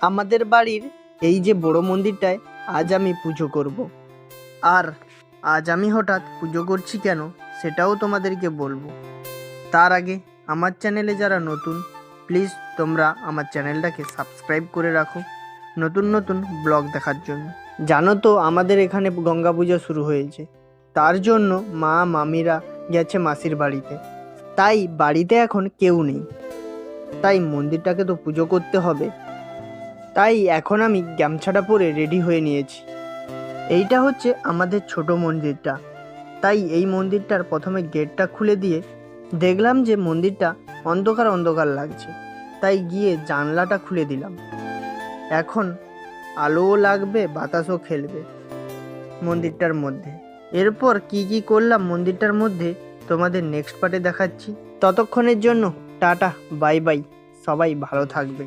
আমাদের বাড়ির এই যে বড় মন্দিরটায় আজ আমি পুজো করব। আর আজ আমি হঠাৎ পুজো করছি কেন সেটাও তোমাদেরকে বলবো। তার আগে আমার চ্যানেলে যারা নতুন, প্লিজ তোমরা আমার চ্যানেলটাকে সাবস্ক্রাইব করে রাখো নতুন নতুন ব্লগ দেখার জন্য। জানো তো আমাদের এখানে গঙ্গা পুজো শুরু হয়েছে, তার জন্য মা মামিরা গেছে মাসির বাড়িতে। তাই বাড়িতে এখন কেউ নেই, তাই মন্দিরটাকে তো পুজো করতে হবে। তাই এখন আমি গামছাটা পরে রেডি হয়ে নিয়েছি। এইটা হচ্ছে আমাদের ছোট মন্দিরটা। তাই এই মন্দিরটার প্রথমে গেটটা খুলে দিয়ে দেখলাম যে মন্দিরটা অন্ধকার অন্ধকার লাগছে, তাই গিয়ে জানলাটা খুলে দিলাম। এখন আলোও লাগবে, বাতাসও খেলবে মন্দিরটার মধ্যে। এরপর কি কি করলাম মন্দিরটার মধ্যে তোমাদের নেক্সট পার্টে দেখাচ্ছি। ততক্ষণের জন্য টাটা, বাই বাই, সবাই ভালো থাকবে।